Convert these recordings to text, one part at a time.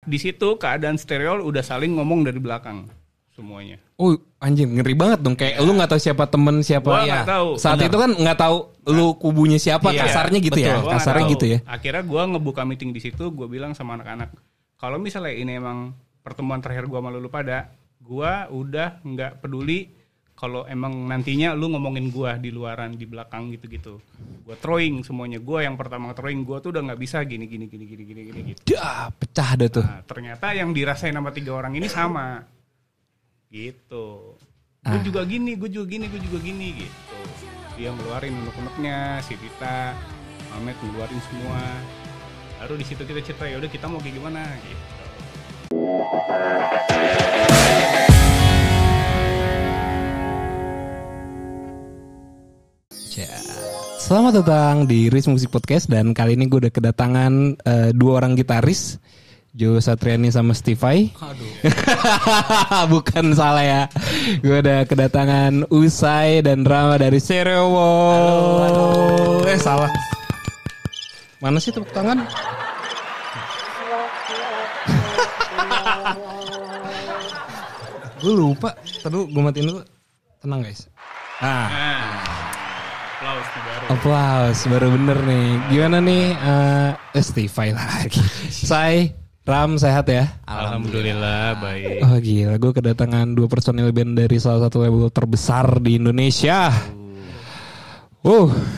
di situ keadaan stereo udah saling ngomong dari belakang semuanya. Oh anjing ngeri banget dong. Kayak lu nggak tahu siapa temen siapa. Gua nggak tahu. Saat itu kan nggak tahu lu kubunya siapa. Kasarnya gitu betul. ya. Kasarnya gitu ya. Akhirnya gue ngebuka meeting di situ. Gue bilang sama anak-anak, kalau misalnya ini emang pertemuan terakhir gue sama lu pada, gue udah nggak peduli kalau emang nantinya lu ngomongin gue di luaran di belakang gitu-gitu. Gue throwing semuanya. Gue yang pertama throwing, gue tuh udah nggak bisa gini gitu. Dah pecah dah tuh. Nah, ternyata yang dirasain sama 3 orang ini sama. Gitu. Gue juga gini gitu. Dia ngeluarin unek-uneknya, si Tita, Mamet ngeluarin semua. Baru di situ kita cerita, ya udah kita mau kayak gimana gitu. Selamat datang di Riz Music Podcast, dan kali ini gue udah kedatangan 2 orang gitaris, Jo Satriani sama Stevie. Aduh. Bukan salah ya. Gue udah kedatangan Usai dan Rama dari Stereo Wall. Salah. Mana sih tepuk tangan? Gue lupa. Tadi gue matiin dulu. Tenang guys. Aplaus baru bener nih. Gimana nih Stevie lagi. Say, Ram sehat ya? Alhamdulillah baik. Oh gila, gue kedatangan 2 personil band dari salah satu label terbesar di Indonesia.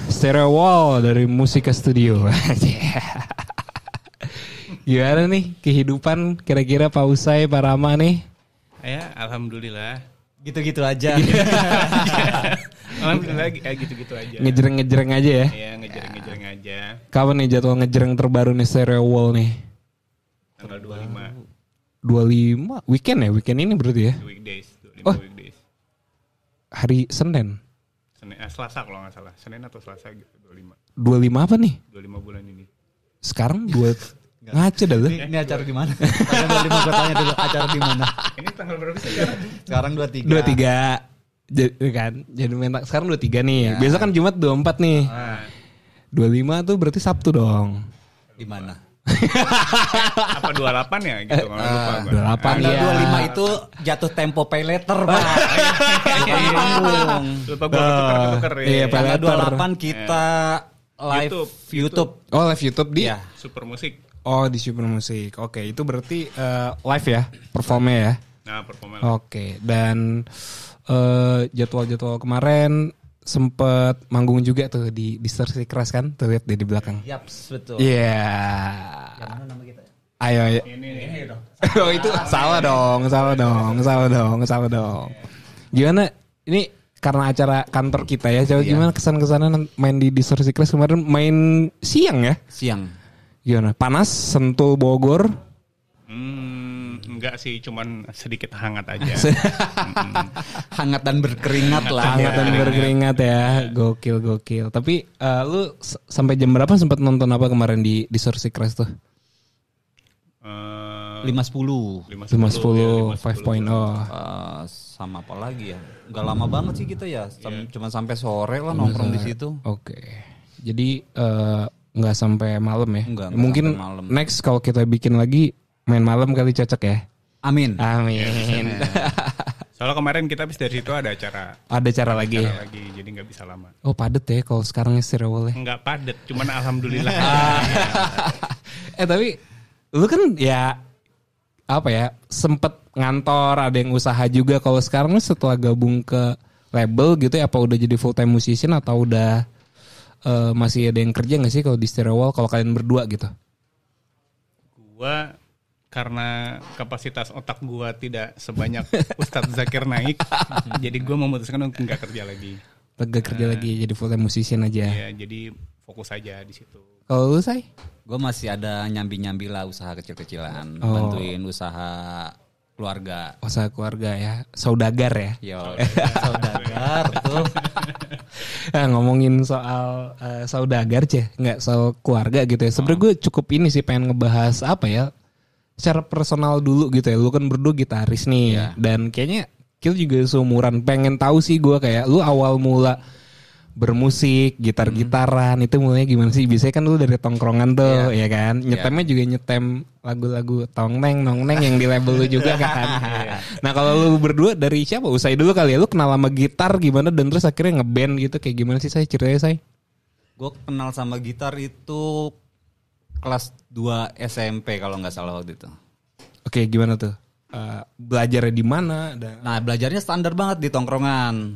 Stereo Wall dari Musika Studio. Gimana nih kehidupan kira-kira Pak Usai, Pak Rama nih? Ya, alhamdulillah. Gitu-gitu aja. Alhamdulillah gitu-gitu aja. Ngejreng-ngejreng aja ya? Iya, ngejreng aja. Kapan nih jadwal ngejreng terbaru nih Stereo Wall nih? Tanggal 25. 25? Weekend ya? Weekend ini berarti ya? Weekdays. 25 weekdays. Hari Senin? Selasa kalau nggak salah. Senin atau Selasa gitu, 25. 25 apa nih? 25 bulan ini. Sekarang buat ngaca dah lu. Ini acara di mana? Tanggal 25 gue tanya dulu, acara di mana? Ini tanggal berapa sih sekarang? Sekarang 23. 23. Jadi kan, jadi mentak sekarang 23 nih. Ya. Biasa kan Jumat 24 nih. 25 tuh berarti Sabtu dong. Di mana? Apa 28 ya gitu, lupa gue. 28 Tanggal ya. 25 itu jatuh tempo pay letter, Pak. Bukan panggung. Lupa gue ketuker ya. Iya, Tanggal pay letter. 28 kita live YouTube. Oh, live YouTube di? Iya. Super Musik. Oh, di Super Musik. Oke, itu berarti live ya, performnya ya. Nah, performa. Oke, dan jadwal-jadwal kemarin sempet manggung juga tuh di Distorsi Keras kan? Tuh lihat di belakang. Yaps, betul. Iya. Yang mana nama kita? Ayo. Ini dong. Oh itu salah dong. Gimana? Ini karena acara kantor kita ya. Coba gimana kesan-kesannya main di Distorsi Keras kemarin? Main siang ya? Siang. Gimana? Panas, Sentul, Bogor? Enggak sih, cuman sedikit hangat aja. Hangat dan berkeringat lah. Hangat dan berkeringat ya. Gokil. Tapi lu sampai jam berapa sempat nonton apa kemarin di Distorsi Keras tuh? 5.10. 5.10 5.0. Sama apa lagi ya? Gak lama banget sih kita ya. Cuma sampai sore lah nongkrong di situ. Oke. Jadi nggak sampai malam ya? Enggak Mungkin sampai malam. Next kalau kita bikin lagi main malam kali cocok ya? Amin. Soalnya kemarin kita habis dari situ ada acara. Ada cara lagi. Jadi nggak bisa lama. Oh padet ya kalau sekarang Stereo Wall ya? Nggak padet, cuman alhamdulillah. Tapi lu kan ya apa ya sempet ngantor, ada yang usaha juga. Kalau sekarang setelah gabung ke label gitu ya, apa udah jadi full time musician atau udah masih ada yang kerja nggak sih kalau di Stereo Wall kalau kalian berdua gitu? Gua karena kapasitas otak gua tidak sebanyak Ustadz Zakir Naik, jadi gua memutuskan untuk nggak kerja lagi. Nggak kerja lagi, jadi full time musician aja. Iya, jadi fokus aja di situ. Kalau lu Say? Gue masih ada nyambi-nyambi lah usaha kecil-kecilan. Bantuin usaha keluarga. Usaha keluarga ya, saudagar ya. Yo, saudagar tuh. Ngomongin soal saudagar nggak soal keluarga gitu ya. Sebenarnya gue cukup ini sih pengen ngebahas apa ya, secara personal dulu gitu ya. Lu kan berdua gitaris nih, dan kayaknya kita juga seumuran. Pengen tahu sih gue kayak lu awal mula bermusik, gitar-gitaran itu mulainya gimana sih? Biasanya kan dulu dari tongkrongan tuh, ya kan? Nyetemnya juga nyetem lagu-lagu nong neng yang di label lu juga kan. Nah kalau lu berdua dari siapa? Usai dulu kali ya, lu kenal sama gitar gimana dan terus akhirnya ngeband gitu kayak gimana sih saya ceritanya saya? Gue kenal sama gitar itu kelas 2 SMP kalau nggak salah waktu itu. Oke, gimana tuh? Belajarnya di mana? Nah belajarnya standar banget di tongkrongan.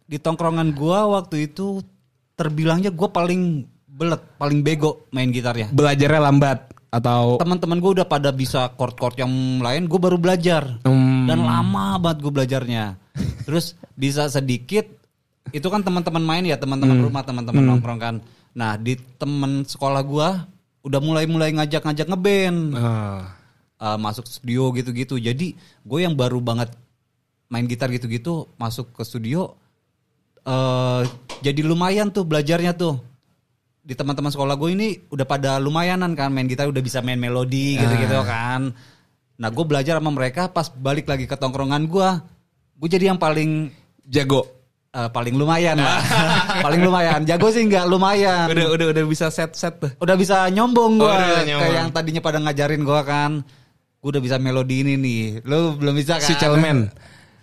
Di tongkrongan gue waktu itu terbilangnya gue paling belet, paling bego main gitarnya. Belajarnya lambat atau teman-teman gue udah pada bisa chord-chord yang lain, gue baru belajar dan lama banget gue belajarnya. Terus bisa sedikit, itu kan teman-teman main ya, teman-teman rumah, teman-teman nongkrong kan. Nah di teman sekolah gue udah mulai ngajak-ngajak ngeband, masuk studio gitu-gitu. Jadi gue yang baru banget main gitar gitu-gitu masuk ke studio. Jadi lumayan tuh belajarnya tuh. Di teman-teman sekolah gue ini udah pada lumayanan kan main gitar, udah bisa main melodi gitu-gitu kan. Nah gue belajar sama mereka, pas balik lagi ke tongkrongan gue jadi yang paling jago, paling lumayan lah. Paling lumayan, jago sih nggak lumayan. Udah bisa set tuh. Udah bisa nyombong gue, kayak yang tadinya pada ngajarin gue kan. Gue udah bisa melodi ini nih, lo belum bisa kan? Si Celmen.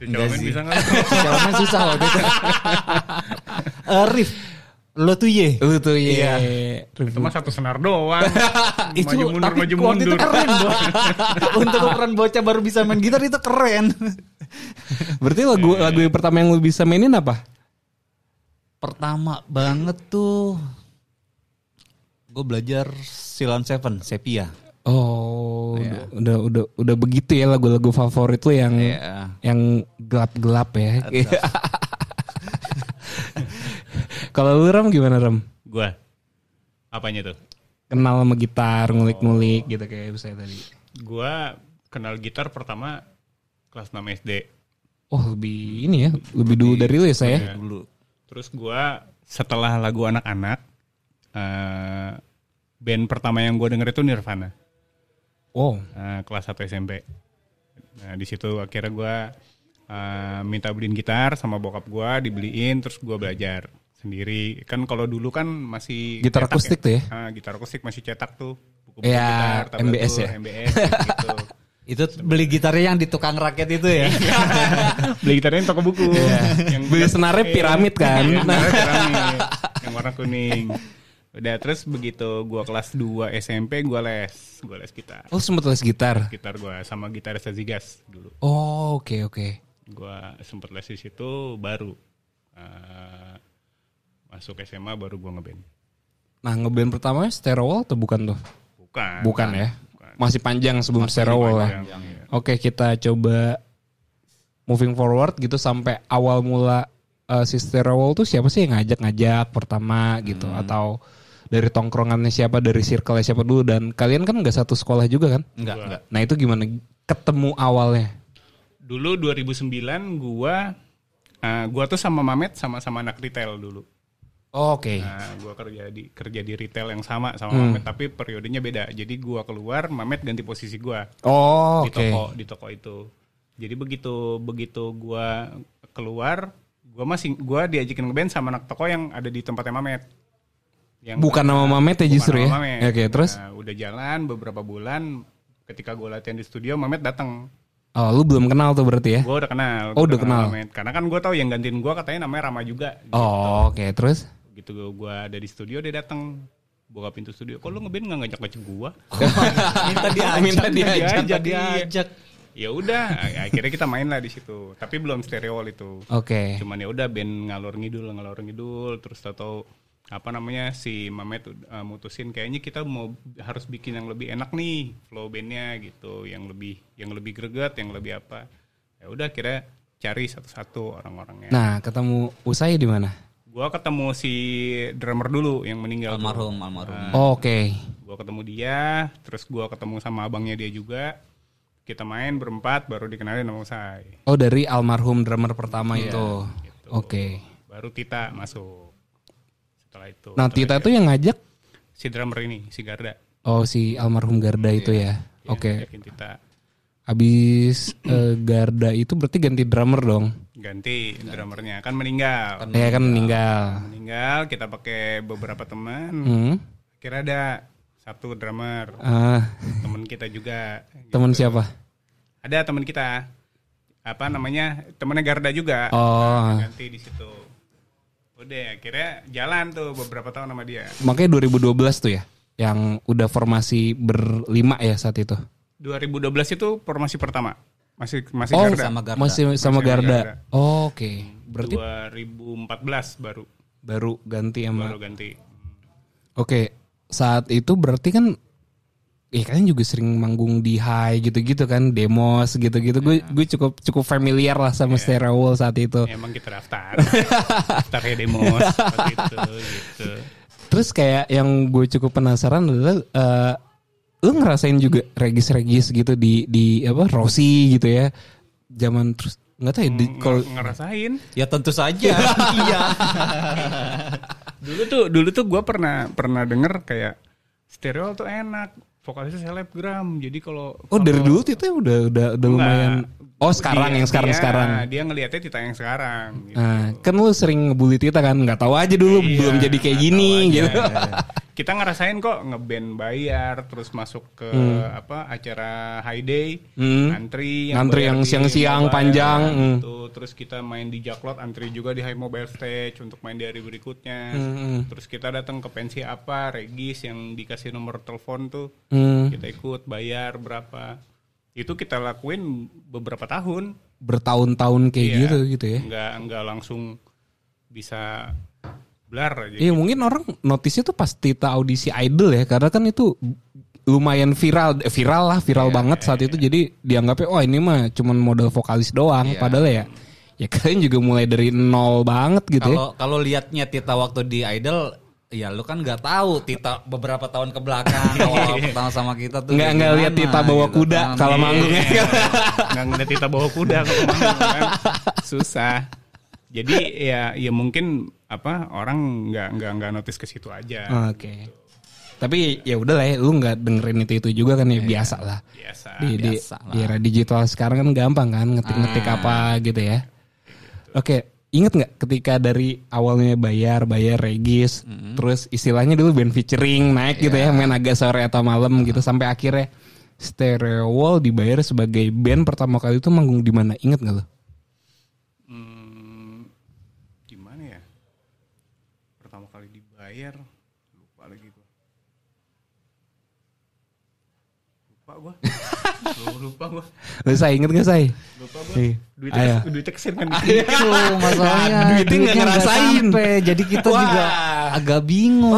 Celemen bisa nggak? Celemen susah waktu itu. Riff, lo tuh ye. Iya. Itu mah satu senar doang. Itu maju mundur, tapi maju waktu mundur. itu keren doang. Untuk ukuran bocah baru bisa main gitar itu keren. Berarti lagu yang pertama yang lu bisa mainin apa? Pertama banget tuh gue belajar Silon Seven, Sepia. Oh, udah begitu ya lagu-lagu favorit lu yang gelap-gelap ya. Kalau lu Ram gimana Ram? Gua apanya tuh? Kenal sama gitar, ngulik-ngulik gitu kayak saya tadi. Gua kenal gitar pertama kelas 6 SD. Oh, lebih ini ya, lebih dulu dari lu ya saya. Dulu. Terus gua setelah lagu anak-anak, band pertama yang gua denger itu Nirvana. Oh, kelas 1 SMP. Nah di situ akhirnya gue minta beliin gitar sama bokap gue, dibeliin, terus gue belajar sendiri. Kan kalau dulu kan masih gitar akustik tuh ya? Gitar akustik masih cetak tuh, buku-buku ya, gitar, MBS tuh, ya. MBS gitu. Itu beli gitarnya yang di tukang raket itu ya? Beli gitarnya yang toko buku. Yang beli senarnya piramid kan? Senarnya piramid, yang warna kuning. Udah terus begitu gue kelas 2 SMP gue les gitar. Oh sempet les gitar? Gitar gue sama gitaris Zigas dulu. Oh oke. Gue sempet les di situ baru masuk SMA baru gue ngeband. Nah ngeband pertama Stereo Wall atau bukan tuh? Bukan ya? Masih panjang sebelum Stereo Wall ya? Oke kita coba moving forward gitu sampai awal mula si Stereo Wall tuh siapa sih yang ngajak pertama gitu atau dari tongkrongannya siapa, dari circle-nya siapa dulu, dan kalian kan nggak satu sekolah juga kan? Enggak. Nah itu gimana ketemu awalnya? Dulu 2009 gua tuh sama Mamet sama-sama anak retail dulu. Oh, oke. Nah, gua kerja di retail yang sama Mamet tapi periodenya beda. Jadi gua keluar, Mamet ganti posisi gua. Oh, oke. Di toko itu. Jadi begitu gua keluar, gua diajakin ngeband sama anak toko yang ada di tempatnya Mamet. Bukan nama Mamet ya justru ya? Oke, terus? Nah, udah jalan beberapa bulan, ketika gue latihan di studio, Mamet datang. Oh, lu belum kenal tuh berarti ya? Gue udah kenal. Udah kenal. Mamet. Karena kan gue tahu yang gantiin gue katanya namanya Rama juga. Gitu. Oh, oke. Terus? Gitu gue ada di studio, dia datang. Buka pintu studio. Kok lu ngeband nggak ngajak gue? Minta diajak. Ya udah, akhirnya kita main lah di situ. Tapi belum Stereo Wall itu. Oke. Cuman ya udah band ngalor ngidul, terus tahu si Mamet mutusin kayaknya kita harus bikin yang lebih enak nih flow bandnya gitu, yang lebih greget, yang lebih apa. Ya udah kira cari satu-satu orang-orangnya. Nah, ketemu Usai di mana? Gua ketemu si drummer dulu yang meninggal. Almarhum. Oke. Gua ketemu dia, terus gua ketemu sama abangnya dia juga. Kita main berempat baru dikenalin sama Usai. Oh, dari almarhum drummer pertama itu. Gitu. Oke. Baru Tita masuk. Setelah itu. Nah, Tita itu yang ngajak si drummer ini, si Garda. Oh, si almarhum Garda itu ya. Oke. Tita. Abis Garda itu berarti ganti drummer dong. Ganti drummernya kan meninggal. Kan meninggal. Meninggal, kita pakai beberapa teman. Kira ada satu drummer. Temen kita juga. Temen siapa? Ada temen kita. Apa namanya? Temennya Garda juga. Ganti di situ. Udah akhirnya jalan tuh beberapa tahun sama dia. Makanya 2012 tuh ya, yang udah formasi berlima ya saat itu. 2012 itu formasi pertama. Masih Garda. Masih sama Garda. Oke. Berarti 2014 baru ganti sama. Baru ganti. Oke. Saat itu berarti kan kalian juga sering manggung di High gitu-gitu kan, demos gitu-gitu. Gue cukup familiar lah sama Stereo Wall saat itu. Emang kita daftar demos seperti itu gitu. Terus kayak yang gue cukup penasaran adalah lu ngerasain juga regis gitu di apa Rossi gitu ya. Zaman terus enggak tahu ya kalau ngerasain. Ya tentu saja. Iya. Dulu tuh gue pernah denger kayak Stereo tuh enak, vokalisnya selebgram. Jadi kalau dari dulu itu udah lumayan. Sekarang sekarang. Dia ngelihatnya Tita yang sekarang. Gitu. Kan lu sering ngebully Tita kan, nggak tahu aja dulu belum jadi kayak gini gitu. Kita ngerasain kok ngeband bayar, terus masuk ke acara High Day, antri yang siang-siang panjang. Gitu. Terus kita main di Jaklot, antri juga di High Mobile Stage untuk main di hari berikutnya. Terus kita datang ke pensi Regis yang dikasih nomor telepon tuh, kita ikut bayar berapa. Itu kita lakuin beberapa tahun, bertahun-tahun kayak gitu ya. Enggak langsung bisa blar aja. Iya, mungkin orang notisnya tuh pas Tita audisi Idol ya, karena kan itu lumayan viral banget saat itu. Jadi dianggapnya ini mah cuman modal vokalis doang, padahal ya kalian juga mulai dari nol banget gitu ya. Kalau liatnya Tita waktu di Idol, ya lu kan nggak tahu Tita beberapa tahun ke belakang awal pertama sama kita tuh nggak lihat Tita bawa kuda kalau manggungnya. Nggak ngeliat Tita bawa kuda kalau manggung kan susah. Jadi ya mungkin orang nggak notice ke situ aja. Oke. Tapi ya udah lah ya, lu nggak dengerin itu juga kan ya, biasa lah. Di era digital sekarang kan gampang kan ngetik apa gitu ya. Oke. Ingat nggak ketika dari awalnya bayar regis, terus istilahnya dulu band featuring naik gitu ya, main agak sore atau malam gitu, sampai akhirnya Stereo Wall dibayar sebagai band pertama kali itu manggung di mana? Ingat nggak lo? Gimana ya? Pertama kali dibayar, lupa lagi gue. Lupa gue. Saya inget gak saya? Lupa gue. Duitnya kesen kan. Itu masalahnya. Duitnya gak ngerasain. Jadi kita juga agak bingung.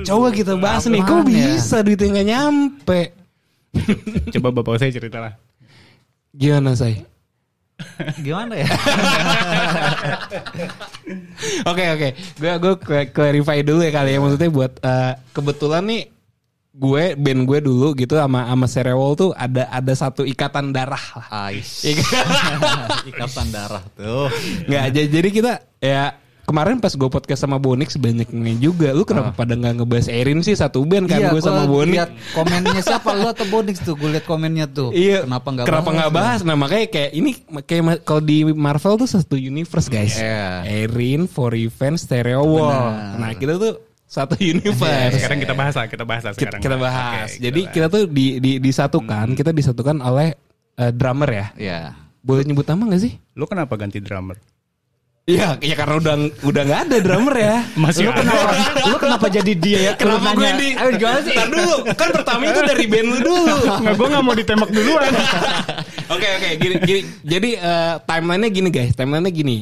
Coba kita bahas nih. Kok bisa duitnya gak nyampe? Coba bapak saya cerita lah. Gimana saya? Gimana ya? Oke. Gue clarify dulu ya kali ya. Maksudnya buat kebetulan nih band gue dulu gitu sama Stereo Wall tuh ada satu ikatan darah lah. Ikatan darah tuh. Nggak, jadi kita ya kemarin pas gue podcast sama Bonix banyaknya juga. Lu kenapa pada nggak ngebahas Erin sih, satu band kan gue sama Bonix. Lihat komennya siapa, lu atau Bonix tuh? Gue lihat komennya tuh. Iya. Kenapa nggak bahas? Nah makanya kayak ini kayak kalau di Marvel tuh satu universe guys. Erin, For Revenge, Stereo Wall. Nah kita tuh satu universe. Sekarang kita bahas sekarang. Kita bahas. Jadi kita tuh disatukan, kita disatukan oleh drummer ya. Iya. Boleh nyebut nama gak sih? Lu kenapa ganti drummer? Iya, karena udah nggak ada drummer ya. Masih lu kenapa jadi dia ya? Kenapa gue di? Gimana sih? Ntar dulu, kan pertama itu dari band lu dulu. Nggak, gue nggak mau ditembak duluan. Oke, gini. Jadi timelinenya gini guys, gini.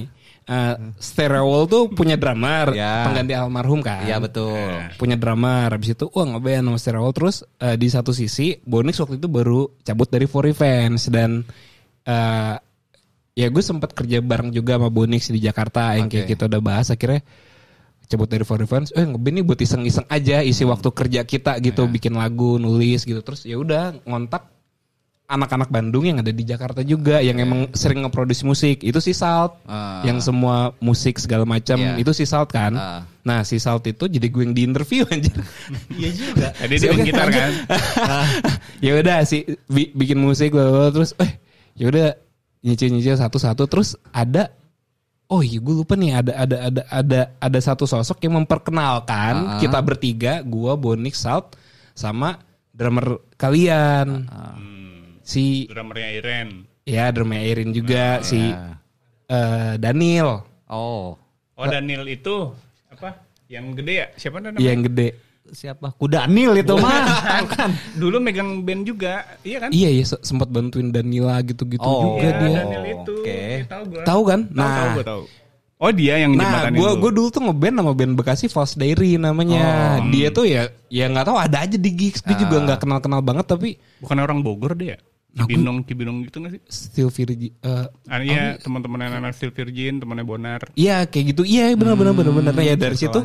Stereo Wall tuh punya drummer, pengganti almarhum kan. Iya betul. Punya drummer, habis itu ngeband sama Stereo Wall. Terus di satu sisi Bonix waktu itu baru cabut dari For Revenge. Dan ya gue sempat kerja bareng juga sama Bonix di Jakarta yang kayak kita udah bahas. Akhirnya cabut dari For Revenge, ngeband nih buat iseng-iseng aja, isi waktu kerja kita gitu, bikin lagu, nulis gitu. Terus ya udah ngontak anak-anak Bandung yang ada di Jakarta juga yang emang sering nge-produce musik. Itu si Salt. Yang semua musik segala macam itu si Salt kan. Nah, si Salt itu jadi gue yang di interview anjir. Iya juga. Tadi dia main gitar kan. Ya udah bikin musik terus ya udah nyicil satu-satu terus ada iya gue lupa nih ada satu sosok yang memperkenalkan kita bertiga, gua, Bonik, Salt sama drummer kalian. Si drummernya Iren. Ya, drummernya Iren juga si Daniel. Daniel itu apa? Yang gede ya? Siapa namanya? Yang gede. Siapa? Kudanil itu mah. Kan dulu megang band juga, iya kan? Iya sempat bantuin Danila gitu-gitu juga iya, dia. Daniel itu. Tahu kan? Tahu. Oh, dia yang jembatanin lu. Gue dulu tuh ngeband sama band Bekasi False Diary namanya. Dia tuh ya nggak tahu ada aja di gigs. Dia juga nggak kenal banget tapi bukan orang Bogor dia. Cibinong gitu nggak sih? Steel Virgin. Iya, teman-teman anak Steel Virgin, temannya Bonar. Iya kayak gitu. Iya benar. Nah ya dari situ.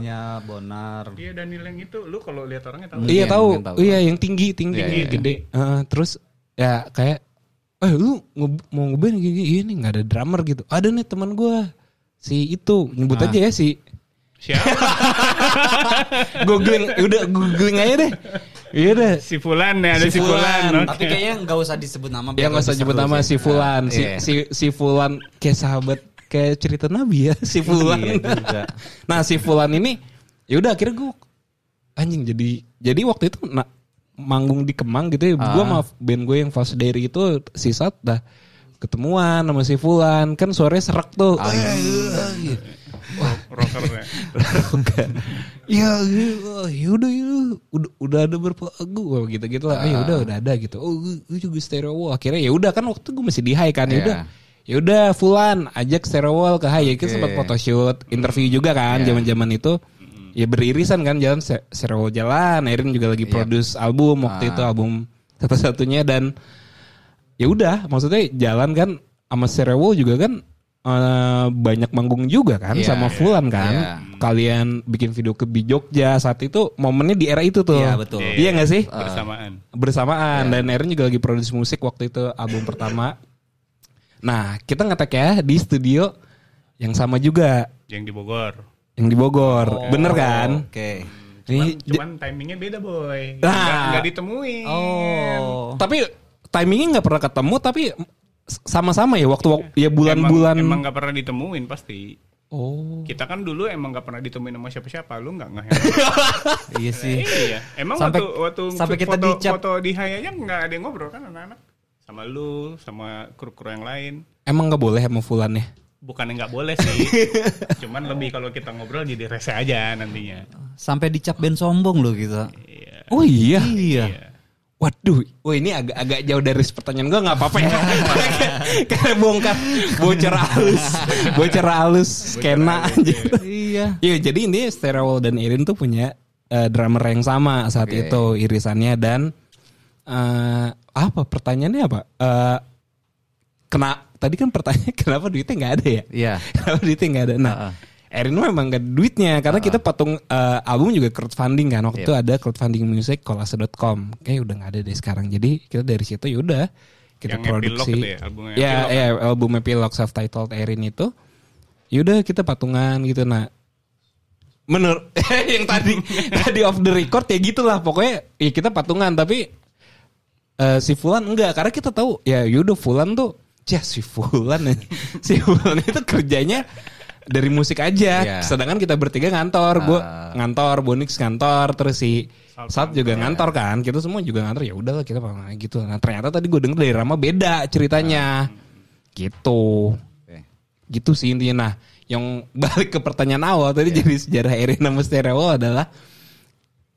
Bonar. Iya, Daniel yang itu. Lu kalau lihat orangnya tahu. Iya tahu. Iya yang tinggi gede. Terus ya kayak lu mau ngeband gini nggak ada drummer gitu. Ada nih teman gue. Si itu nyebut aja ya si siapa? googling aja deh. Iya deh. Si Fulan ya, ada si Fulan. Tapi kayaknya nggak usah disebut nama. Ya nggak usah sebut nama si Fulan. Si Fulan kayak sahabat kayak cerita Nabi ya si Fulan. Nah si Fulan ini ya udah akhirnya gue anjing jadi waktu itu manggung di Kemang gitu ya. Gue sama band gue yang False Diary itu sisa dah ketemuan sama si Fulan kan suaranya serak tuh. Rockernya. Ya udah ada berapa lagu gitu lah. Ya udah ada gitu. Gue juga Stereo Wall. Akhirnya ya udah kan waktu gue masih di High kan. Ya udah Fulan ajak Stereo Wall ke High. Ya kita sempat photoshoot, interview juga kan zaman-zaman itu. Ya beririsan kan jalan Stereo Wall jalan. Erin juga lagi produce album waktu itu, album satu-satunya dan ya udah maksudnya jalan kan sama Stereo juga kan banyak manggung juga kan sama Fulan kan. Kalian bikin video ke di Jogja saat itu momennya di era itu tuh. Iya betul. Iya nggak sih? Bersamaan. Dan Erin juga lagi produksi musik waktu itu album pertama. Nah kita ngetek ya di studio yang sama juga. Yang di Bogor. Bener kan? Oke. Cuman timingnya beda boy. Nggak ditemuin. Tapi timingnya nggak pernah ketemu tapi sama-sama ya waktu ya bulan-bulan emang nggak pernah ditemuin pasti. Kita kan dulu emang nggak pernah ditemuin sama siapa-siapa. Lu nggak Iya sih. Iya. Emang waktu kita foto di Hayanya nggak ada yang ngobrol kan anak-anak sama lu sama kru-kru yang lain. Emang nggak boleh sama Fulan ya? Bukannya nggak boleh sih. Cuman lebih kalau kita ngobrol jadi rese aja nantinya. Sampai dicap band sombong lo gitu. Oh iya. Waduh, ini agak jauh dari pertanyaan gue, nggak apa-apa ya. Karena bongkar bocor halus skena aja. Iya, jadi ini Stereo Wall dan Irin tuh punya drummer yang sama saat itu irisannya dan apa pertanyaannya apa? Tadi kan pertanyaannya kenapa duitnya nggak ada ya? Iya. Kenapa duitnya nggak ada? Nah. Erin memang gak ada duitnya karena kita patung album juga crowdfunding kan waktu itu ada crowdfunding music kolase.com kayak udah gak ada deh sekarang jadi kita dari situ yaudah kita yang produksi album Epilog self-titled Erin itu yaudah kita patungan gitu. Nah menurut yang tadi off the record ya gitulah pokoknya ya kita patungan tapi si Fulan enggak karena kita tahu ya yaudah Fulan tuh si Fulan itu kerjanya dari musik aja, sedangkan kita bertiga ngantor, gue ngantor, Bonix ngantor, terus si Salt juga ngantor kan, kita semua juga ngantor ya udahlah kita gitu. Nah ternyata tadi gue denger dari Rama beda ceritanya, gitu sih intinya. Nah yang balik ke pertanyaan awal tadi jadi sejarah Erin sama Stereo adalah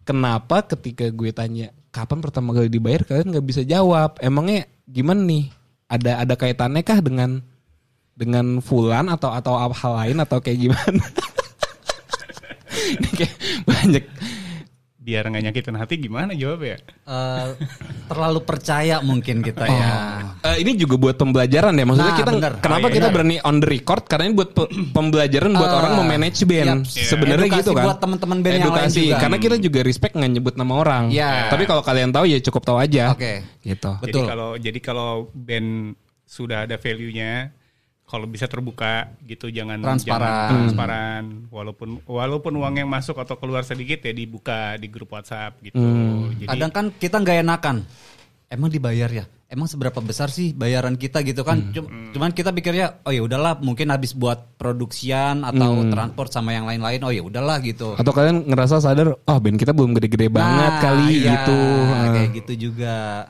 kenapa ketika gue tanya kapan pertama kali dibayar kalian nggak bisa jawab, emangnya gimana nih? Ada kaitannya kah dengan Fulan atau hal lain atau kayak gimana? Ini kayak biar nggak nyakitin hati gimana jawab ya? Terlalu percaya mungkin kita ya. Ini juga buat pembelajaran ya. Maksudnya Nah, kita bener. kenapa kita berani on the record karena ini buat pembelajaran buat orang memanage band. Sebenarnya Edukasi gitu kan. buat teman-teman band yang lain juga. Karena kita juga respect nggak nyebut nama orang. Iya. Tapi kalau kalian tahu ya cukup tahu aja. Oke. Gitu. Betul. Jadi kalau band sudah ada value-nya, kalau bisa terbuka gitu, jangan transparan. Walaupun uang yang masuk atau keluar sedikit ya dibuka di grup WhatsApp gitu. Jadi Kadang kan kita nggak enakan. Emang dibayar ya? Emang seberapa besar sih bayaran kita gitu kan? Cuman kita pikirnya, oh ya udahlah, mungkin habis buat produksian atau transport sama yang lain-lain. Oh ya udahlah gitu. Atau kalian ngerasa sadar, oh band kita belum gede-gede banget kali iya, gitu. Kayak gitu juga.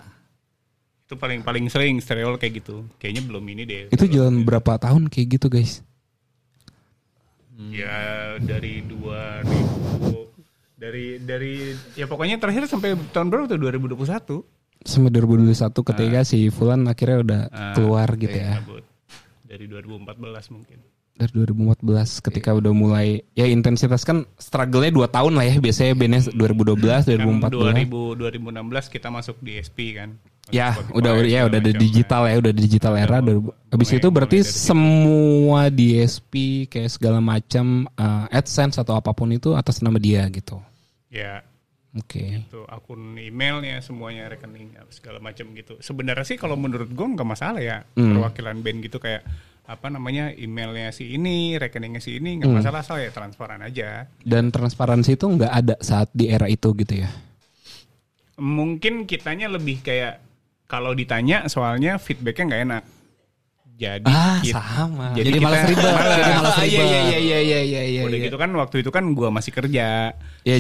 itu paling sering stereo kayak gitu. Kayaknya belum ini deh. Itu jalan berapa tahun kayak gitu guys? Ya dari 2000 dari ya pokoknya terakhir sampai tahun berapa tuh 2021. Sampai 2021 ketika si Fulan akhirnya udah keluar gitu ya. Cabut. Dari 2014 mungkin. Dari 2014 ketika udah mulai ya intensitas kan struggle-nya 2 tahun lah ya biasanya bandnya 2012 2014. 2016 kita masuk di SP kan. Ya, Spotify, udah ada digital ya, udah digital era. Habis itu berarti semua DSP kayak segala macam AdSense atau apapun itu atas nama dia gitu. Ya. Oke. Itu akun emailnya semuanya rekening segala macam gitu. Sebenarnya sih kalau menurut gue nggak masalah ya perwakilan band gitu kayak apa namanya emailnya si ini, rekeningnya si ini nggak masalah, asal ya transparan aja. Dan transparansi itu nggak ada saat di era itu gitu ya? Mungkin kitanya lebih kayak kalau ditanya soalnya feedbacknya nggak enak. Jadi sama. Jadi malas ribet. Jadi malas ribet. Iya. Udah gitu kan waktu itu kan gua masih kerja. Ya,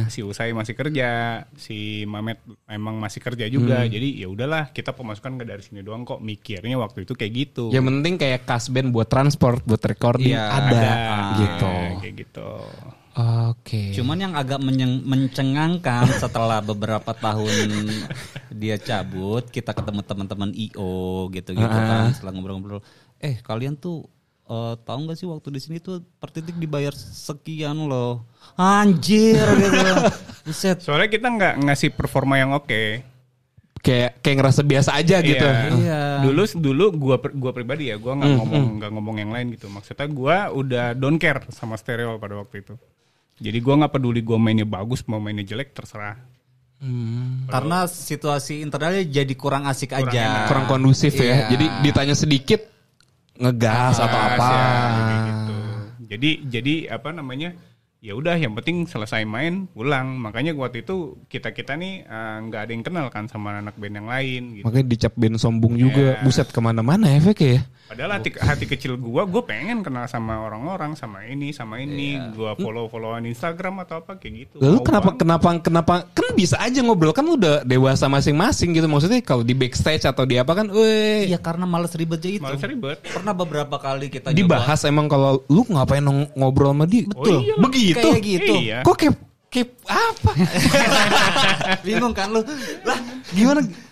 si Usai masih kerja, si Mamet emang masih kerja juga. Jadi ya udahlah, kita pemasukan nggak dari sini doang kok. Mikirnya waktu itu kayak gitu. Yang penting kayak kas band buat transport, buat recording ada gitu. Kayak gitu. Oke. Cuman yang agak mencengangkan setelah beberapa tahun dia cabut, kita ketemu teman-teman IO gitu kan, setelah ngobrol-ngobrol. Kalian tuh tahu nggak sih waktu di sini tuh per titik dibayar sekian loh. Anjir gitu. Buset. Soalnya kita nggak ngasih performa yang oke. Kayak ngerasa biasa aja gitu. Iya. Dulu gua pribadi ya, gua nggak ngomong yang lain gitu. Maksudnya gua udah don't care sama stereo pada waktu itu. Jadi gue nggak peduli gue mainnya bagus mau mainnya jelek terserah. Karena situasi internalnya jadi kurang asik aja. Kurang kondusif ya. Iya. Jadi ditanya sedikit ngegas atau apa. Ya, gitu. Jadi apa namanya? Ya udah, yang penting selesai main pulang. Makanya waktu itu kita nih nggak ada yang kenal kan sama anak band yang lain. Gitu. Makanya dicap band sombong juga. Buset kemana-mana efeknya ya. Padahal hati kecil gue pengen kenal sama orang-orang, sama ini. Gue follow-followan Instagram atau apa kayak gitu. Lalu kenapa kan bisa aja ngobrol, kan udah dewasa masing-masing gitu. Maksudnya kalau di backstage atau di apa kan, Iya, karena males ribet aja itu. Males ribet. Pernah beberapa kali kita dibahas nyoba. emang kalau lu ngapain ngobrol sama dia. Betul. Begitu. Kayak gitu. Iya. Kok kayak apa? Bingung kan lu? Lah,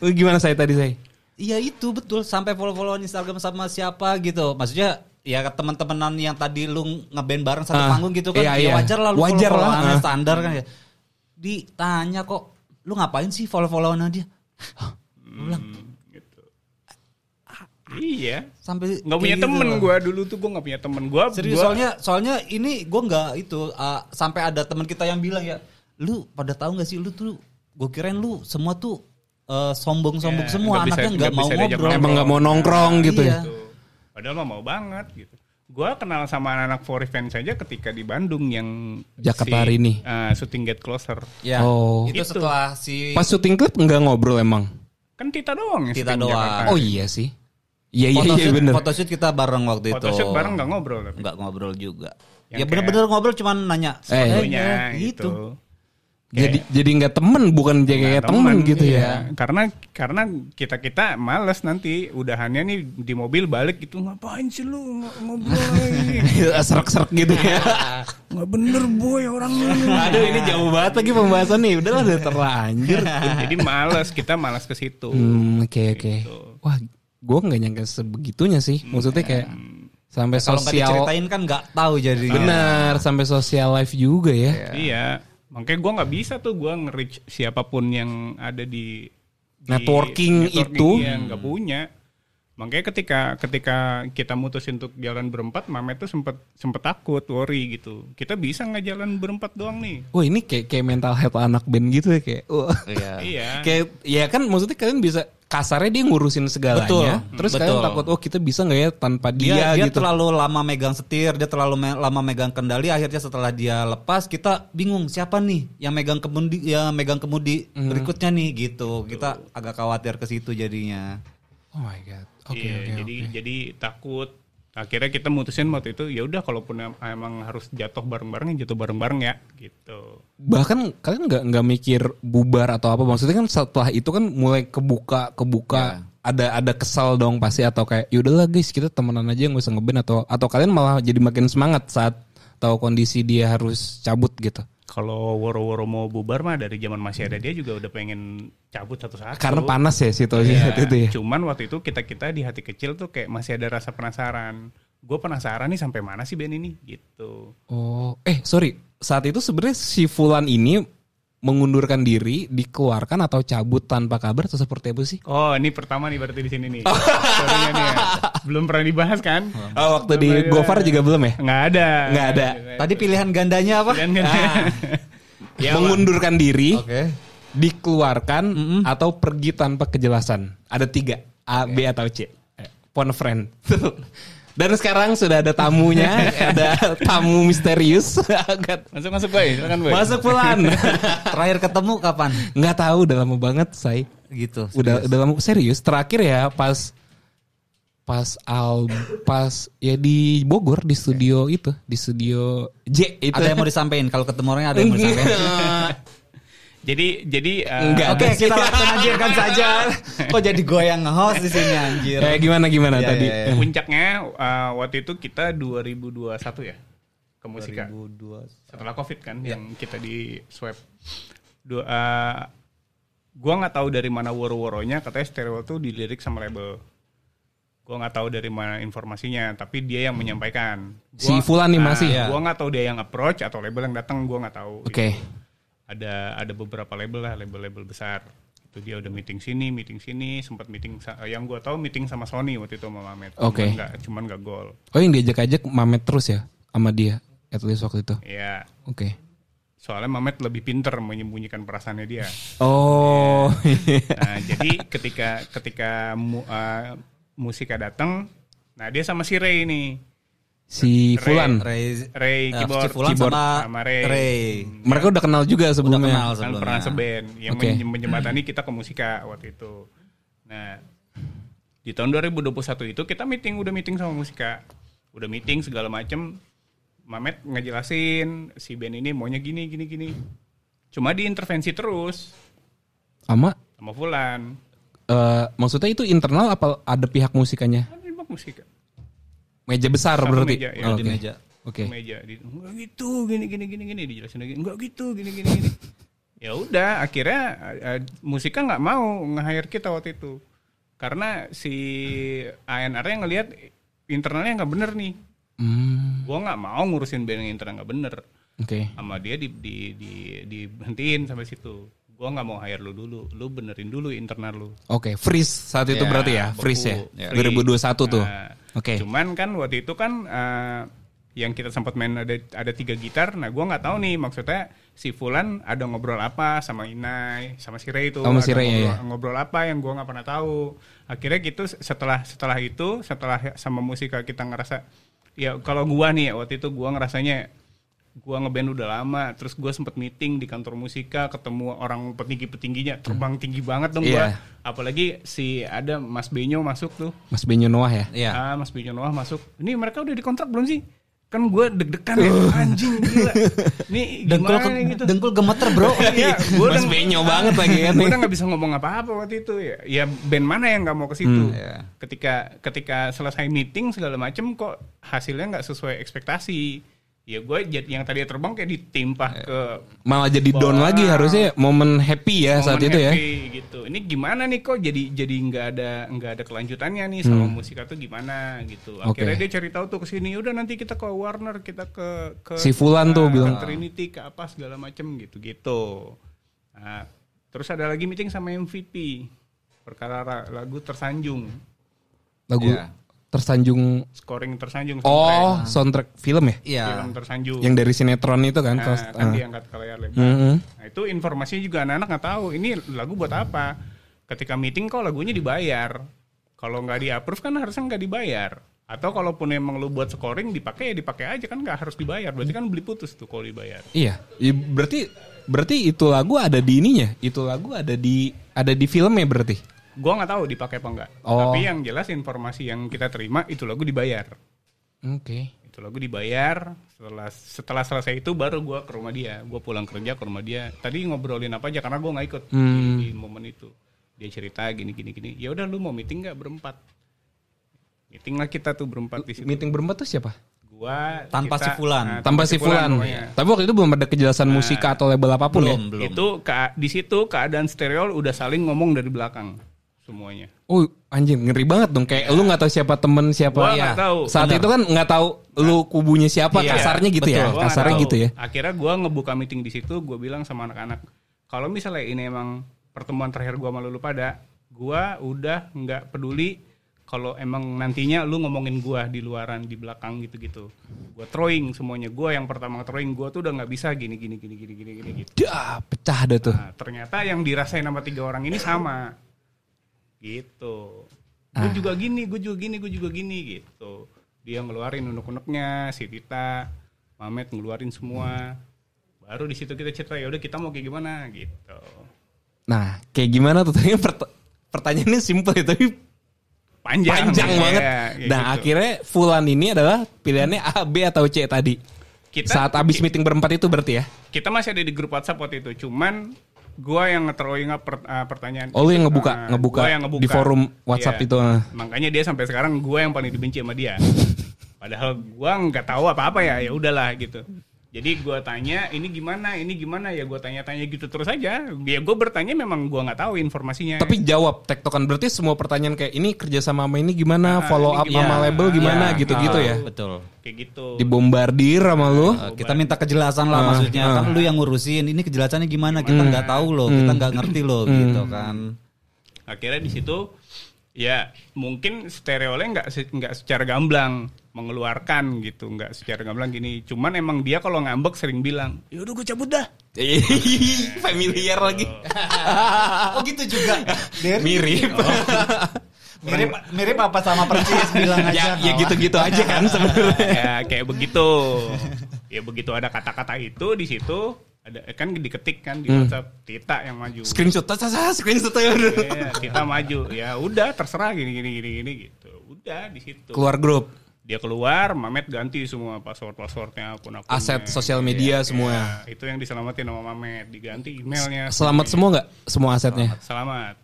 Gimana saya tadi saya? iya itu betul, sampai follow-followan Instagram sama siapa gitu. Maksudnya ya teman-temanan yang tadi lu ngeband bareng satu panggung gitu kan. Iya. Ya wajar lah lu Wajar follow-followan lah. standar kan ya. Ditanya kok, lu ngapain sih follow-followan dia? Ulang. Gitu. Iya. Sampai Nggak punya kayak temen gitu. gue dulu tuh, gue nggak punya temen gue. Serius, soalnya ini gue nggak itu sampai ada teman kita yang bilang ya, lu pada tahu nggak sih lu tuh, gue kirain lu semua tuh sombong-sombong semua, nggak bisa- anaknya nggak nggak mau bisa diajak ngobrol. Emang nggak mau nongkrong gitu Iya. ya? Gitu. Padahal mah mau banget gitu. Gue kenal sama anak For Revenge saja ketika di Bandung yang Jakarta hari ini. Shooting Get Closer. Ya, Oh. itu setelah si Pas syuting klip nggak ngobrol emang? Kan Tita doang yang Tita syuting doang. Jakarta. Oh iya sih. Iya bener. photoshoot kita bareng waktu itu. Photoshoot bareng nggak ngobrol tapi. Nggak ngobrol juga. Yang Ya bener-bener ngobrol, cuman nanya. Fotonya gitu. gitu. Jadi nggak temen, bukan kayak temen gitu ya. Karena kita males nanti udahannya nih di mobil balik gitu, ngapain sih lu ngobrol lagi? Serak-serak gitu ya. Nggak bener boy orangnya. Aduh ini jauh banget lagi pembahasan nih. Udahlah udah terlanjur. Jadi kita malas ke situ. Oke. Wah, gue nggak nyangka sebegitunya sih. Maksudnya kayak sampai Kalau nggak sosial. diceritain kan nggak tahu jadi. Benar, sampai sosial life juga ya. Iya. Makanya gue nggak bisa tuh gue nge-reach siapapun yang ada di Networking itu. yang nggak punya. Makanya ketika kita mutusin untuk jalan berempat, Mamet tuh sempet takut, worry gitu. Kita bisa nggak jalan berempat doang nih? Wah ini kayak mental health anak band gitu ya kayak. Iya. Kayak ya kan maksudnya kalian bisa kasarnya dia ngurusin segalanya. Terus kalian takut kita bisa nggak ya tanpa dia Dia gitu. terlalu lama megang setir, dia terlalu lama megang kendali. Akhirnya setelah dia lepas, kita bingung siapa nih yang megang kemudi berikutnya nih gitu. Kita agak khawatir ke situ jadinya. Oh my god. Jadi takut. Akhirnya kita mutusin waktu itu ya udah kalaupun emang harus jatuh bareng-bareng ya jatuh bareng-bareng ya gitu. Bahkan kalian nggak mikir bubar atau apa, maksudnya kan setelah itu kan mulai kebuka ada kesal dong pasti, atau kayak yaudahlah guys kita temenan aja nggak usah ngeband, atau kalian malah jadi makin semangat saat tahu kondisi dia harus cabut gitu. Kalau woro-woro mau bubar mah dari zaman masih ada dia juga udah pengen cabut satu-satu. Karena panas ya situasinya itu ya. Cuman waktu itu kita di hati kecil tuh kayak masih ada rasa penasaran. Gue penasaran nih sampai mana sih band ini gitu. Oh, sorry. Saat itu sebenarnya si Fulan ini mengundurkan diri, dikeluarkan atau cabut tanpa kabar atau seperti apa sih? Oh, ini pertama nih berarti di sini nih. Story-nya nih ya. Belum pernah dibahas kan? Oh, waktu di Gofar juga belum ya? Nggak ada. Tadi pilihan gandanya apa? Mengundurkan diri, dikeluarkan, atau pergi tanpa kejelasan. Ada 3, A, B atau C. Phone friend. Dan sekarang sudah ada tamunya, ada tamu misterius. Masuk Boy, silakan Boy. Masuk Fulan. Terakhir ketemu kapan? Nggak tahu, udah lama banget say. Gitu. Udah lama serius. Terakhir ya pas ya di Bogor di studio itu, di studio J itu. Ada yang mau disampaikan? Kalau ketemu orangnya ada yang mau disampaikan? Jadi enggak. Oke, kita langsung lanjutkan saja. Kok jadi goyang nge-host di sini anjir. Gimana tadi? Ya. Puncaknya waktu itu kita 2021 ya ke Musika. 2021. Setelah Covid kan yang kita di swab. Gua nggak tahu dari mana woro-woronya katanya Stereo tuh dilirik sama label. Gua nggak tahu dari mana informasinya, tapi dia yang menyampaikan. Si Fulan nih masih ya. Gua nggak tahu dia yang approach atau label yang datang, gua nggak tahu. Oke. Gitu. Ada beberapa label besar. Itu dia udah meeting sini, sempat meeting yang gua tahu meeting sama Sony waktu itu sama Mamet. Oke. Cuman nggak gol. Oh, yang diajak Mamet terus ya sama dia, at least waktu itu. Iya. Oke. Soalnya Mamet lebih pinter menyembunyikan perasaannya dia. Oh. Nah, jadi ketika Musika datang, nah dia sama si Ray nih. Si Fulan. Ray keyboard sama Ray. Mereka udah kenal juga sebelumnya. Kan pernah seband yang menjembatani kita ke Musika waktu itu. Nah, di tahun 2021 itu kita udah meeting sama Musika. Udah meeting segala macem. Mamet ngejelasin si band ini maunya gini. Cuma diintervensi terus. Sama Fulan. Maksudnya itu internal apa ada pihak musikanya? Ada pihak Musika. Meja besar Satu berarti. meja, ya, di meja. Oke. Meja enggak gitu gini dijelasin lagi enggak gitu gini. Ya udah akhirnya Musika nggak mau nge-hire kita waktu itu karena si ANR-nya ngelihat internalnya nggak bener nih. Gua nggak mau ngurusin band yang internal nggak bener. Oke. Sama dia diberhentiin sampai situ. Gua nggak mau hire lu dulu, lu benerin dulu internal lu. Oke, freeze saat itu berarti ya, freeze ya. 2021 tuh. Oke. Cuman kan waktu itu kan yang kita sempat main ada 3 gitar. Nah, gua nggak tahu nih maksudnya si Fulan ada ngobrol apa sama Inai, sama si Ray itu. Sama si Ray, ngobrol apa yang gua nggak pernah tahu. Akhirnya gitu setelah sama Musika kita ngerasa ya kalau gua nih waktu itu gua ngerasanya gua ngeband udah lama, terus gua sempet meeting di kantor Musika, ketemu orang petingginya, terbang tinggi banget dong gua. Apalagi ada Mas Benyo masuk tuh. Mas Benyo Noah ya? Iya. Mas Benyo Noah masuk. Ini mereka udah dikontrak belum sih? Kan gue deg-degan ya, anjing gila. Nih gimana gitu. Dengkul gemeter bro. Iya, Mas Benyo banget lagi kan. Gue udah gak bisa ngomong apa-apa waktu itu ya. Ya band mana yang gak mau ke situ. Ketika selesai meeting segala macem kok hasilnya gak sesuai ekspektasi. Ya gue yang tadi terbang kayak ditimpa ke malah jadi down bawah. lagi, harusnya momen happy ya saat itu ya. Gitu. Ini gimana nih kok jadi nggak ada kelanjutannya nih sama musika tuh gimana gitu. Akhirnya dia cari tahu tuh ke sini, udah nanti kita ke Warner, kita ke Si Fulan tuh bilang Trinity ke apa segala macem gitu. Nah, terus ada lagi meeting sama MVP perkara lagu Tersanjung. lagu Tersanjung, Scoring Tersanjung. soundtrack film ya? Iya. Film Tersanjung. Yang dari sinetron itu kan? Kan diangkat ke layar lebar. Nah itu informasinya juga anak-anak nggak tahu. Ini lagu buat apa? Ketika meeting kok lagunya dibayar. Kalau nggak di-approve kan harusnya nggak dibayar. Atau kalaupun emang lu buat scoring dipakai aja kan nggak harus dibayar. Berarti kan beli putus tuh kalau dibayar. Iya. Berarti itu lagu ada di ininya. Itu lagu ada di filmnya berarti. Gua nggak tahu dipakai apa enggak. Tapi yang jelas informasi yang kita terima itu lagu dibayar. Oke. Itu lagu dibayar. Setelah selesai itu baru gue ke rumah dia. Gue pulang kerja ke rumah dia. Tadi ngobrolin apa aja karena gue nggak ikut di momen itu. Dia cerita gini. Ya udah lu mau meeting nggak berempat? Meeting lah kita tuh berempat di situ. Meeting berempat tuh siapa? Gua Tanpa si Fulan. Tanpa si Fulan. Tapi waktu itu belum ada kejelasan musika atau label apapun ya? Belum. Itu di situ keadaan Stereol udah saling ngomong dari belakang semuanya. Oh anjing, ngeri banget dong. Kayak lu nggak tahu siapa temen siapa. Gua nggak tahu. Saat itu kan nggak tahu lu kubunya siapa. Kasarnya gitu ya. Gua nggak Kasarnya tahu. gitu ya. Akhirnya gue ngebuka meeting di situ. Gue bilang sama anak-anak, kalau misalnya ini emang pertemuan terakhir gue sama lu pada, gue udah nggak peduli kalau emang nantinya lu ngomongin gue di luaran, di belakang gitu-gitu. Gue throwing semuanya. Gue yang pertama throwing, gue tuh udah nggak bisa gini gitu. Dah, pecah dah tuh. Nah, ternyata yang dirasain sama 3 orang ini sama. Gitu. Gue juga gini gitu. Dia ngeluarin unek-uneknya, si Tita, Mamet ngeluarin semua. Baru di situ kita cerita, ya udah kita mau kayak gimana gitu. Nah, kayak gimana tuh? Pertanyaannya simple ya, tapi panjang banget. Ya, nah, gitu. akhirnya Fulan ini adalah pilihannya A, B atau C tadi. Saat abis meeting berempat itu berarti ya? Kita masih ada di grup WhatsApp waktu itu, cuman gua yang nge-throwing up pertanyaan. Oh, lu yang ngebuka di forum WhatsApp itu. Makanya dia sampai sekarang gua yang paling dibenci sama dia. Padahal gua nggak tahu apa-apa ya udahlah gitu. Jadi gue tanya ini gimana ya, gue tanya-tanya gitu terus aja. Ya gue bertanya memang gue nggak tahu informasinya. Tapi jawab tektokan, berarti semua pertanyaan kayak ini kerja sama ini gimana, follow up sama label gimana gitu-gitu ya. Betul. Kayak gitu. Dibombardir sama lu. Kita minta kejelasan lah maksudnya. Kan lu yang ngurusin, ini kejelasannya gimana? Kita nggak tahu loh, kita nggak ngerti loh gitu kan. Akhirnya di situ ya mungkin Stereolnya nggak secara gamblang mengeluarkan gitu, nggak secara gamblang gini. Cuman emang dia kalau ngambek sering bilang, ya udah gue cabut dah. Familiar lagi. Oh gitu juga. Mirip. Mirip apa sama Percis bilang aja. Ya gitu-gitu aja kan sebenarnya. Ya kayak begitu. Ya begitu ada kata-kata itu di situ, ada kan diketik kan di WhatsApp, Tita yang maju. Screenshot ya. Ya, Tita maju. Ya udah terserah gini gitu. Udah di situ. Keluar grup. Dia keluar, Mamet ganti semua passwordnya, akun-akunnya. Aset sosial media semua. Ya, itu yang diselamatin sama Mamet, diganti emailnya. Selamat semua nggak? Semua asetnya? Selamat.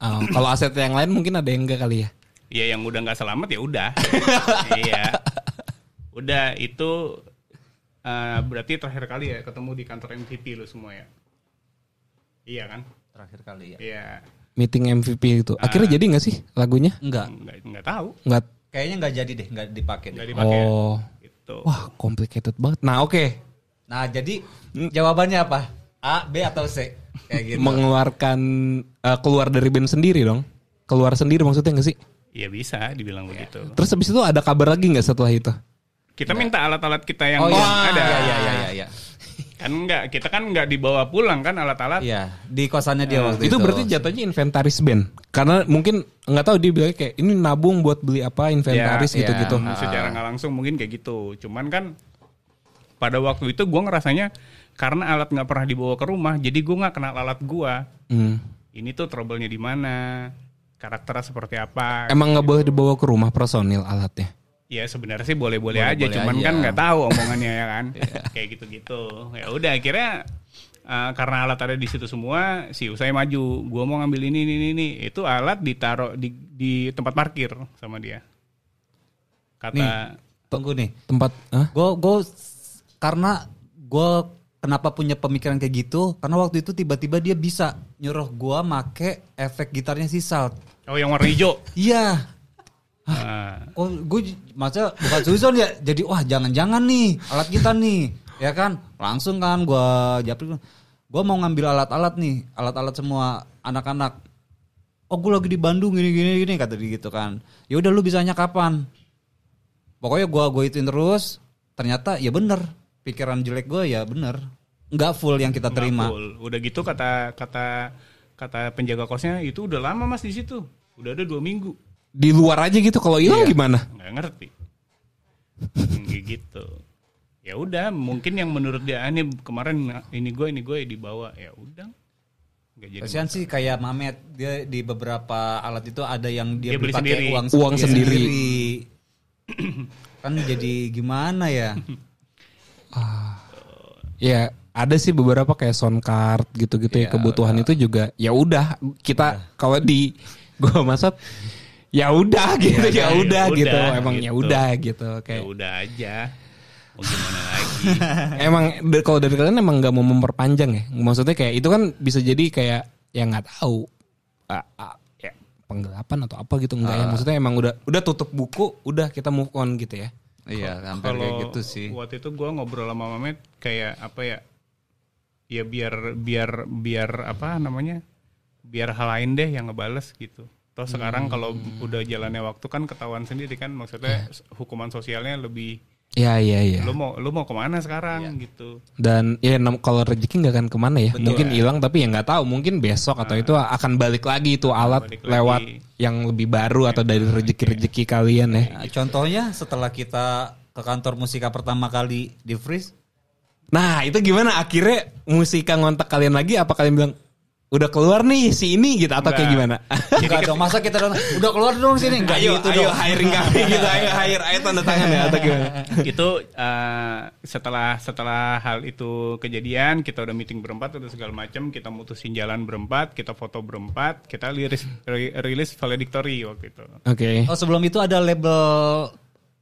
Oh, kalau aset yang lain mungkin ada yang enggak kali ya? Iya, yang udah nggak selamat ya udah. Iya. Udah itu berarti terakhir kali ya ketemu di kantor MVP lu semua ya. Iya kan? Terakhir kali ya. Iya. Meeting MVP itu. Akhirnya jadi nggak sih lagunya? Enggak tahu. Nggak. Kayaknya nggak jadi deh, nggak dipakai. Nggak dipakai. Oh. Gitu. Wah, complicated banget. Nah, oke. Nah, jadi jawabannya apa? A, B atau C? Kayak gitu. Mengeluarkan keluar dari band sendiri dong. Keluar sendiri maksudnya nggak sih? Iya bisa dibilang begitu. Terus habis itu ada kabar lagi nggak setelah itu? Kita minta alat-alat kita yang ada. Iya. Kan kita kan nggak dibawa pulang kan alat-alat. Iya, di kosannya dia waktu itu. Itu berarti jatuhnya inventaris band. Karena mungkin nggak tahu dia bilang kayak ini nabung buat beli apa inventaris gitu-gitu. Secara nggak langsung mungkin kayak gitu. Cuman kan pada waktu itu gue ngerasanya karena alat nggak pernah dibawa ke rumah, jadi gue nggak kenal alat gue. Ini tuh trouble-nya di mana, karakternya seperti apa. Emang nggak boleh dibawa ke rumah personil alatnya? Ya sebenarnya sih boleh-boleh aja, cuman kan nggak tahu omongannya ya kan, kayak gitu-gitu. Ya udah akhirnya karena alat ada di situ semua, si Usai maju, gue mau ngambil ini, itu alat ditaruh di tempat parkir sama dia. Kata nih, tunggu nih. Tempat? Gue karena gue kenapa punya pemikiran kayak gitu? Karena waktu itu tiba-tiba dia bisa nyuruh gue make efek gitarnya si Salt. Oh, yang warna hijau. Iya. Oh, gue masa bukan Suzon ya. Jadi wah jangan-jangan nih alat kita nih, ya kan? Langsung kan gue japri. Gue mau ngambil alat-alat nih, alat-alat semua anak-anak. Oh, gue lagi di Bandung gini kata dia gitu kan. Ya udah lu bisanya kapan? Pokoknya gue ituin terus. Ternyata ya bener, pikiran jelek gue ya bener, nggak full yang kita terima. Full. Udah gitu kata penjaga kosnya itu udah lama mas di situ, udah ada 2 minggu. Di luar aja gitu, kalau hilang gimana? Nggak ngerti. Kayak gitu. Ya udah, mungkin yang menurut dia aneh kemarin ini gue dibawa, ya udah. Kasihan sih kayak Mamet, dia di beberapa alat itu ada yang dia beli pakai sendiri. uang sendiri. Kan jadi gimana ya? Ya ada sih beberapa kayak sound card gitu-gitu ya, kebutuhan itu juga ya udah kita kalau di gua maksud ya udah gitu ya udah gitu emang ya udah gitu kayak ya udah aja mau gimana lagi. Emang kalau dari kalian emang nggak mau memperpanjang ya, maksudnya kayak itu kan bisa jadi kayak ya nggak tahu ya penggelapan atau apa gitu enggak ya, maksudnya emang udah tutup buku, udah kita move on gitu ya. Iya, hampir kayak gitu sih. Waktu itu gue ngobrol sama Mamet kayak apa ya? Ya biar apa namanya? Biar hal lain deh yang ngebales gitu. Toh sekarang kalau udah jalannya waktu kan ketahuan sendiri kan, maksudnya hukuman sosialnya lebih. Iya. Lu mau kemana sekarang gitu. Dan ya kalau rezeki nggak akan kemana ya. Betul, mungkin hilang tapi ya nggak tahu, mungkin besok atau itu akan balik lagi itu alat lewat yang lebih baru atau dari rezeki kalian ya. Nah, contohnya setelah kita ke kantor Musika pertama kali di Freeze. Nah itu gimana akhirnya Musika ngontak kalian lagi, apa kalian bilang udah keluar nih si ini gitu atau kayak gimana? Enggak dong, masa kita udah keluar dong sini, enggak gitu dong. Ayo hiring kami gitu, ayo tanda tangan ya atau gimana? Itu setelah hal itu kejadian, kita udah meeting berempat, udah segala macam, kita mutusin jalan berempat, kita foto berempat, kita rilis valedictory waktu itu. Oke. Oh, sebelum itu ada label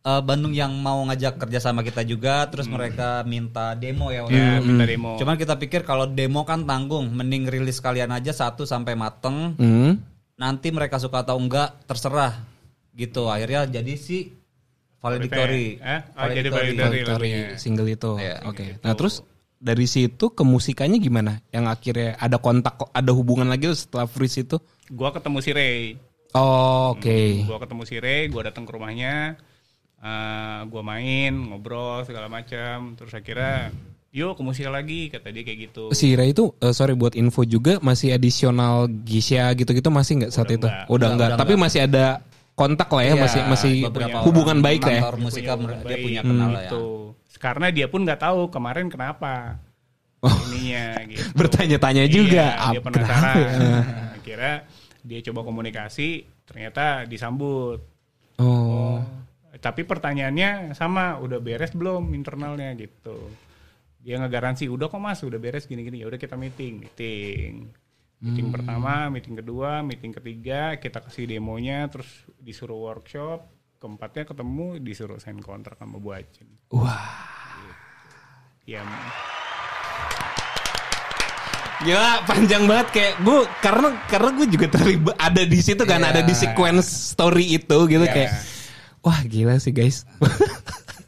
Bandung yang mau ngajak kerja sama kita juga, terus mereka minta demo ya. Minta demo. Cuman kita pikir kalau demo kan tanggung, mending rilis kalian aja 1 sampai mateng. Nanti mereka suka atau enggak terserah gitu. Akhirnya jadi si valedictory. Jadi valedictory single itu. Oke. Nah terus dari situ ke musikannya gimana? Yang akhirnya ada kontak, ada hubungan lagi setelah Freeze itu? Gua ketemu si Ray. Oh, oke. Gua ketemu si Ray, gua datang ke rumahnya. Gue main, ngobrol segala macam, terus akhirnya yuk ke musik lagi, kata dia kayak gitu. Si Ira itu sorry buat info juga, masih additional Gisya gitu-gitu masih nggak saat itu? Udah enggak. Tapi masih ada kontak lah ya, masih hubungan baik lah ya. Kantor Musika dia punya kenal lah ya. Karena dia pun nggak tahu kemarin kenapa ininya gitu. Bertanya-tanya juga. Dia penasaran. Akhirnya dia coba komunikasi, ternyata disambut. Tapi pertanyaannya sama, udah beres belum internalnya gitu. Dia ngegaransi udah kok mas, udah beres gini-gini. Ya udah kita meeting pertama, meeting kedua, meeting ketiga, kita kasih demonya, terus disuruh workshop, keempatnya ketemu disuruh sign kontrak sama Bu Acen. Wah. Ya. Gila panjang banget kayak gue karena gue juga terlibat ada di situ kan, ada di sequence story itu gitu kayak. Wah gila sih guys.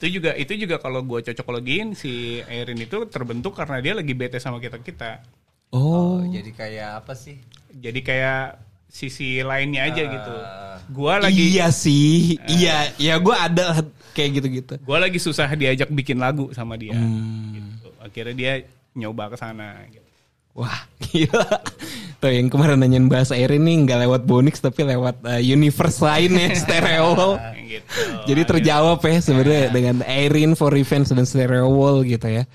itu juga kalau gue cocokologiin si Erin itu terbentuk karena dia lagi bete sama kita. Oh, jadi kayak apa sih? Jadi kayak sisi lainnya aja gitu. Gua lagi iya sih, iya gue ada kayak gitu-gitu. Gue lagi susah diajak bikin lagu sama dia. Gitu. Akhirnya dia nyoba ke sana. Gitu. Wah gila. Tuh yang kemarin nanyain bahasa Erin nih nggak lewat Bonix tapi lewat universe lainnya Stereo Wall. Gitu. Jadi terjawab ya sebenarnya dengan Erin for Revenge dan Stereo Wall gitu ya.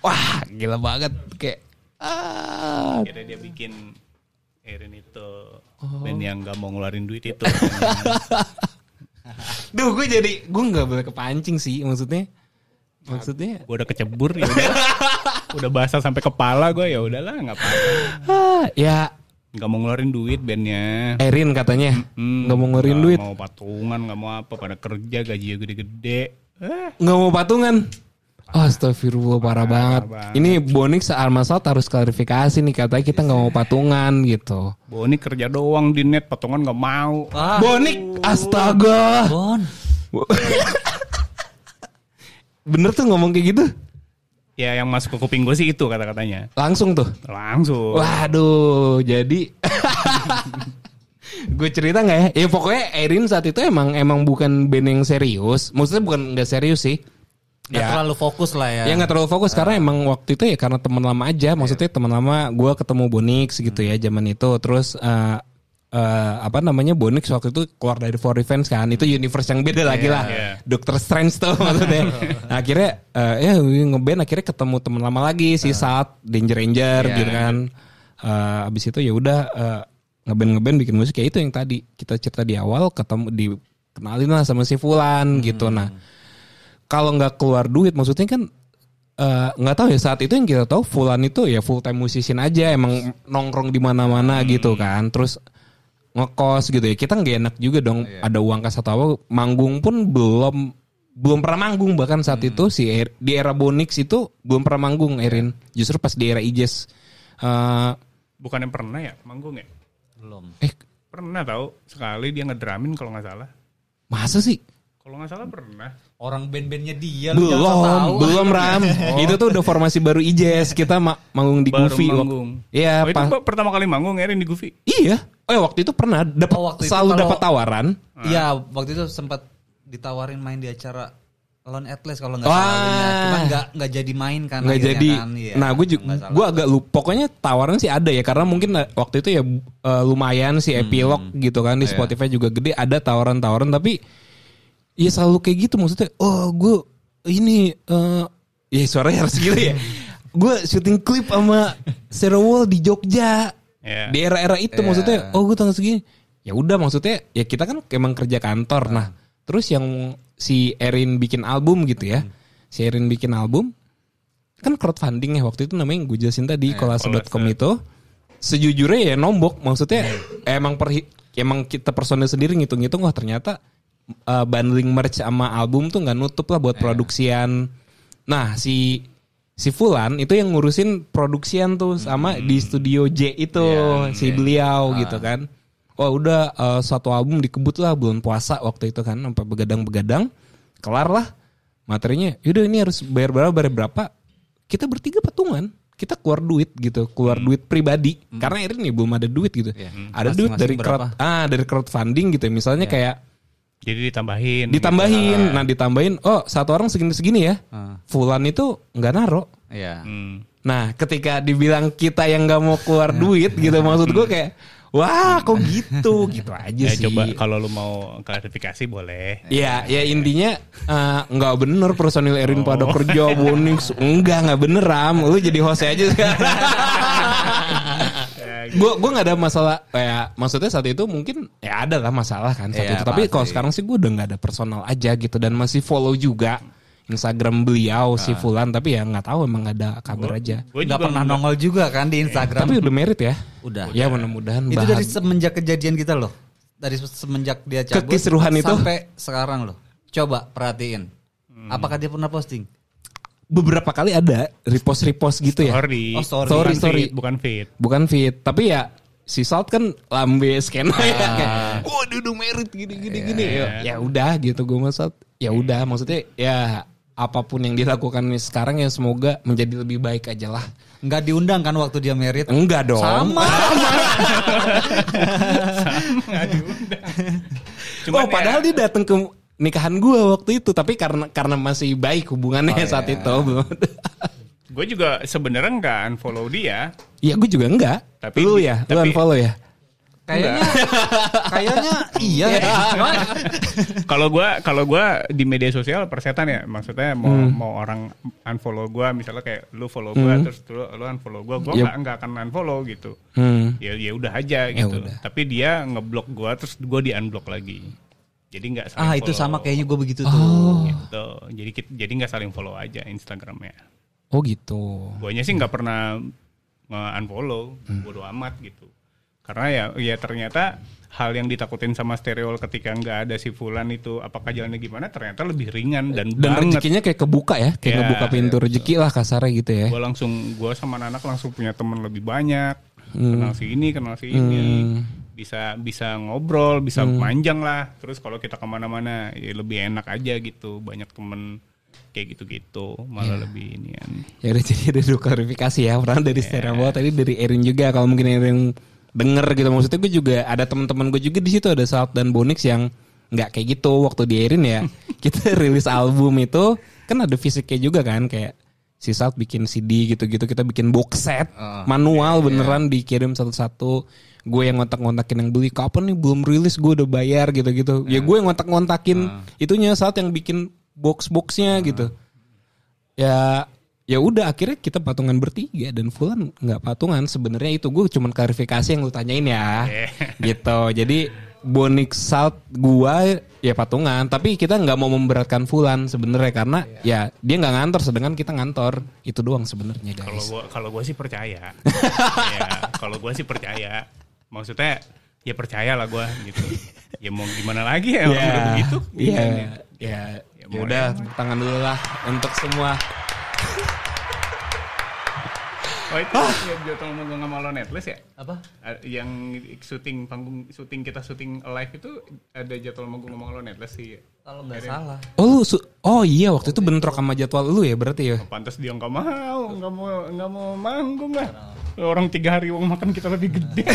Wah gila banget kayak. Akhirnya dia bikin Erin itu band yang nggak mau ngeluarin duit itu. Duh gue nggak boleh kepancing sih maksudnya gue udah kecebur ya udah basah sampai kepala gue, ya udahlah nggak apa-apa. Ya nggak mau ngeluarin duit bandnya. Erin katanya nggak mau ngeluarin duit. Nggak mau patungan, nggak mau apa, pada kerja gajinya gede-gede. Nggak mau patungan. Astagfirullah parah banget. Ini Bonik Armasalt harus klarifikasi nih, katanya kita nggak mau patungan gitu. Bonik kerja doang di net, patungan nggak mau. Bonik, astaga. Bener tuh ngomong kayak gitu? Ya yang masuk ke kuping gue sih itu kata-katanya. Langsung tuh? Langsung. Waduh, jadi gue cerita nggak ya? Ya pokoknya Erin saat itu emang bukan band yang serius. Maksudnya bukan nggak serius sih. Gak terlalu fokus lah ya. Ya gak terlalu fokus karena emang waktu itu ya karena teman lama aja. Maksudnya teman lama gue ketemu Bonix gitu ya zaman itu. Terus Bonix waktu itu keluar dari For Revenge kan. Itu universe yang beda lagi lah. Doctor Strange tuh maksudnya. Nah, akhirnya ngeband akhirnya ketemu teman lama lagi si Salt, Danger Ranger gitu kan. Abis itu ya udah ngeband bikin musik kayak itu yang tadi kita cerita di awal, ketemu dikenalin lah sama si Fulan gitu. Nah, kalau nggak keluar duit, maksudnya kan nggak tahu ya saat itu yang kita tahu Fulan itu ya full time musician aja, emang nongkrong di mana-mana gitu kan, terus ngekos gitu ya. Kita nggak enak juga dong, ada uang kas atau apa, manggung pun belum pernah manggung bahkan saat itu di era Bonix itu belum pernah manggung Erin, justru pas di era Ijes. Bukannya pernah ya manggung ya? Belum. Pernah tahu sekali dia ngedramin kalau nggak salah. Masa sih? Kalau nggak salah pernah. Orang band-bandnya dia belum Ram. Itu tuh udah formasi baru Ijes. Kita manggung di Goofy. Iya, itu pertama kali manggung Erin di Goofy. Iya. Waktu itu pernah selalu dapat tawaran. Iya, waktu itu sempat ditawarin main di acara Lone Atlas kalau nggak salah. Cuman nggak jadi main kan. Nggak jadi. Kan, ya. Nah, gue agak lupa. Pokoknya tawaran sih ada ya, karena mungkin waktu itu ya lumayan sih epilog gitu kan di Spotify juga gede, ada tawaran-tawaran tapi ya selalu kayak gitu, maksudnya gue ini ya suaranya harus gitu ya. Gue syuting klip sama Zero Wall di Jogja di era-era itu, maksudnya gue tanggal segini. Ya udah, maksudnya ya kita kan emang kerja kantor. Nah terus yang si Erin bikin album gitu ya, si Erin bikin album kan crowdfunding ya waktu itu namanya, gue jelasin tadi kolase.com itu. Sejujurnya ya nombok, maksudnya emang kita personil sendiri ngitung-ngitung, wah ternyata bundling merch sama album tuh nggak nutup lah buat produksian. Nah si Fulan itu yang ngurusin produksian tuh sama di studio J itu beliau gitu kan. Udah satu album dikebut lah bulan puasa waktu itu kan, sampai begadang kelar lah materinya. Yaudah ini harus bayar berapa. Kita bertiga patungan. Kita keluar duit gitu, duit pribadi karena Erin nih belum ada duit gitu. Ada duit dari crowdfunding gitu. Misalnya kayak jadi ditambahin. Gitu. Nah ditambahin, satu orang segini ya. Fulan itu nggak naro. Nah ketika dibilang kita yang nggak mau keluar duit gitu, maksud gue kayak, wah kok gitu aja sih. Coba kalau lu mau klarifikasi boleh. Ya intinya nggak bener personil Erin pada kerja Bonix, nggak bener Ram, lu jadi host aja sekarang. Gue nggak ada masalah, maksudnya saat itu mungkin ya ada lah masalah kan saat itu. Tapi kalau sekarang sih gue udah nggak ada personal aja gitu, dan masih follow juga Instagram beliau si Fulan, tapi ya nggak tahu, emang nggak ada kabar aja. Gue nggak pernah nongol juga kan di Instagram. Tapi udah merit ya. Udah. Ya mudah-mudahan. Itu dari semenjak kejadian kita loh. Dari semenjak dia cabut kekisruhan itu sampai sekarang loh. Coba perhatiin. Apakah dia pernah posting? Beberapa kali ada repost gitu ya. Story. Bukan feed. Tapi ya si Salt kan lambe skena ya kayak, udah merit gini. Ya udah gitu, gue Salt. Ya udah, maksudnya ya apapun yang dilakukan sekarang ya semoga menjadi lebih baik aja lah. Nggak diundang kan waktu dia merit? Enggak dong. Sama. Nggak diundang. Padahal dia datang ke nikahan gue waktu itu, tapi karena masih baik hubungannya saat itu. Gue juga sebenarnya nggak unfollow dia. Iya, gue juga enggak. Tapi lu unfollow ya? Kayaknya iya. Kalau gue di media sosial persetan ya, maksudnya mau orang unfollow gue, misalnya kayak lu follow gue terus lu unfollow gue nggak akan unfollow gitu. Ya udah aja gitu. Tapi dia ngeblok gue terus gue di unblock lagi. Jadi nggak saling follow. Itu sama kayaknya gue begitu tuh. Gitu. Jadi nggak saling follow aja Instagramnya. Oh gitu. Guanya sih nggak pernah unfollow, bodo amat gitu. Karena ya ternyata hal yang ditakutin sama Stereowall ketika nggak ada si Fulan itu apakah jalannya gimana, ternyata lebih ringan dan banget. Rezekinya kayak kebuka ya, kayak ngebuka pintu rezeki lah kasarnya gitu ya. Gue sama anak langsung punya teman lebih banyak, kenal si ini, bisa ngobrol, bisa panjang lah. Terus kalau kita kemana-mana ya lebih enak aja gitu, banyak temen kayak gitu-gitu, malah lebih inian. Ya udah, jadi ada dua klarifikasi ya, orang dari Stereowall tadi dari Erin juga, kalau mungkin Erin denger gitu, maksudnya gue juga ada teman-teman gue juga di situ, ada Salt dan Bonix yang nggak kayak gitu waktu di Erin ya. Kita rilis album itu kan ada fisiknya juga kan, kayak si Salt bikin CD gitu-gitu, kita bikin box set manual beneran dikirim satu-satu. Gue yang ngontak-ngontakin yang beli, kapan nih belum rilis, gue udah bayar gitu-gitu. Ya gue yang ngontak-ngontakin itunya, Salt yang bikin box-boxnya gitu. Ya udah akhirnya kita patungan bertiga dan Fulan nggak patungan. Sebenarnya itu gue cuman klarifikasi yang lu tanyain ya, gitu. Jadi Bonix Salt gua ya patungan, tapi kita nggak mau memberatkan Fulan sebenarnya karena ya dia nggak ngantor, sedangkan kita ngantor. Itu doang sebenarnya guys. Kalau gue sih percaya. Ya, kalau gue sih percaya. Maksudnya ya percaya lah gue gitu. Ya mau gimana lagi ya, orang udah begitu. Ya udah, tepuk tangan dulu lah untuk semua. Oh itu yang Jatuh Manggung sama Lo Netless ya? Apa? Yang syuting kita syuting live itu ada Jatuh Manggung sama Lo Netless sih. Kalau nggak salah. Oh iya, waktu itu bentrok sama jadwal lu ya berarti ya? Pantas dia nggak mau manggung lah. Orang 3 hari uang makan kita lebih gede.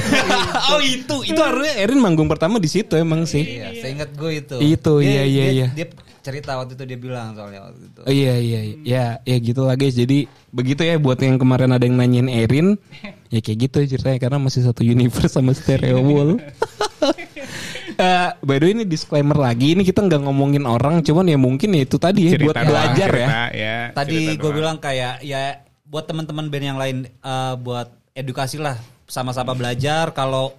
Oh itu harusnya Erin manggung pertama di situ emang sih. Iya, seingat gue itu. Itu iya. Dia cerita waktu itu, dia bilang soalnya waktu itu. Oh iya. Ya gitu lah guys. Jadi begitu ya buat yang kemarin ada yang nanyain Erin. Ya kayak gitu ceritanya karena masih satu universe sama Stereowall. By the way ini disclaimer lagi, ini kita nggak ngomongin orang, cuman ya mungkin ya itu tadi ya, buat belajar ya. Tadi gue bilang kayak ya buat teman-teman band yang lain, buat edukasi lah, sama-sama belajar kalau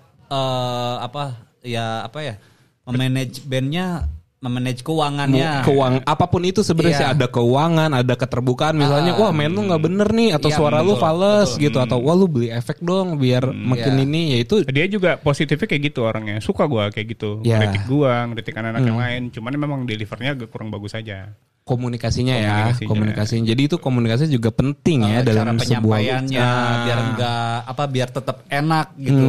memanage bandnya, memanage keuangannya. Apapun itu sebenarnya ada keuangan, ada keterbukaan. Misalnya, wah main lu nggak bener nih, atau suara lu fales gitu, atau wah lu beli efek dong biar makin ini. Ya itu dia juga positifnya kayak gitu orangnya. Suka gue kayak gitu, ngeritik anak-anak yang lain. Cuman memang delivernya agak kurang bagus aja. Komunikasinya. Jadi itu komunikasi juga penting ya dalam sebuah biar tetap enak gitu.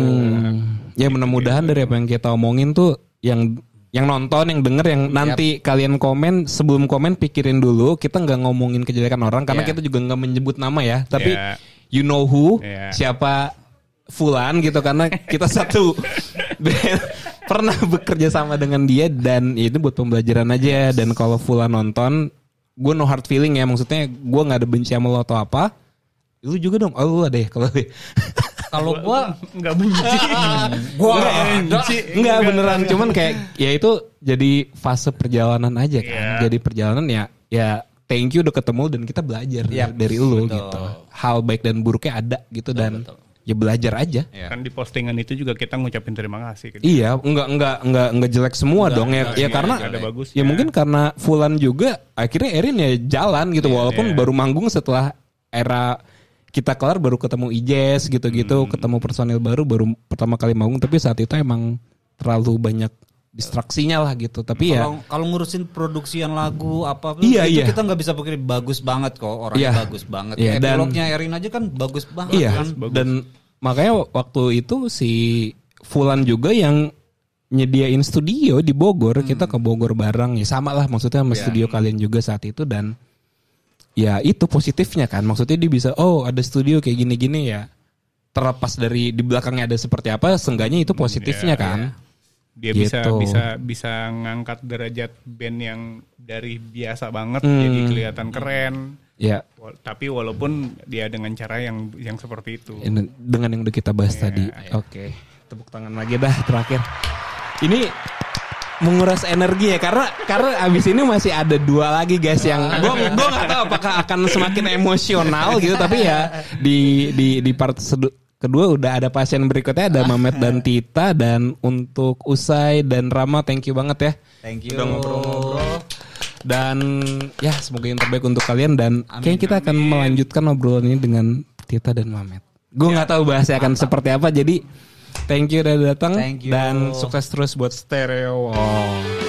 Ya mudah-mudahan dari apa yang kita omongin tuh yang nonton, yang denger, yang nanti kalian komen, sebelum komen pikirin dulu, kita nggak ngomongin kejelekan orang karena kita juga nggak menyebut nama ya, tapi you know who, siapa Fulan gitu, karena kita satu pernah bekerja sama dengan dia dan itu buat pembelajaran aja. Dan kalau Fulan nonton, gue no hard feeling ya, maksudnya gue nggak ada benci sama lo atau apa, lu juga dong, lu deh kalau kalau gue nggak benci, nggak beneran, cuman kayak ya itu jadi fase perjalanan aja kan, jadi perjalanan ya thank you udah ketemu dan kita belajar dari lu gitu, hal baik dan buruknya ada gitu, dan ya belajar aja. Kan di postingan itu juga kita ngucapin terima kasih. Gitu. Iya, enggak jelek semua dong ya karena ada bagus. Ya mungkin karena Fulan juga akhirnya Erin ya jalan gitu, walaupun baru manggung setelah era kita kelar, baru ketemu Ijes gitu-gitu, ketemu personil baru pertama kali manggung, tapi saat itu emang terlalu banyak distraksinya lah gitu. Tapi kalau ngurusin produksian lagu apa itu kita nggak bisa pikir bagus banget kok, orangnya bagus banget. Epilognya Erin aja kan bagus banget kan. Dan makanya waktu itu si Fulan juga yang nyediain studio di Bogor, kita ke Bogor bareng ya, sama lah maksudnya sama studio kalian juga saat itu. Dan ya itu positifnya kan, maksudnya dia bisa ada studio kayak gini-gini ya, terlepas dari di belakangnya ada seperti apa, seenggaknya itu positifnya kan. Dia gitu. bisa ngangkat derajat band yang dari biasa banget jadi kelihatan keren. Ya. Tapi walaupun dia dengan cara yang seperti itu. Dengan yang udah kita bahas tadi. Oke. Tepuk tangan lagi dah terakhir. Ini menguras energi ya, karena abis ini masih ada 2 lagi guys yang gue nggak tahu apakah akan semakin emosional gitu, tapi ya di part kedua udah ada pasien berikutnya, ada Mamet dan Tita. Dan untuk Usai dan Rama, thank you banget ya. Thank you. Udah ngobrol-ngobrol. Dan ya semoga yang terbaik untuk kalian, dan kayaknya kita akan melanjutkan obrolan ini dengan Tita dan Mamet. Gue nggak tahu bahasnya akan seperti apa, jadi Thank you udah datang Thank you. dan sukses terus buat Stereo Wall.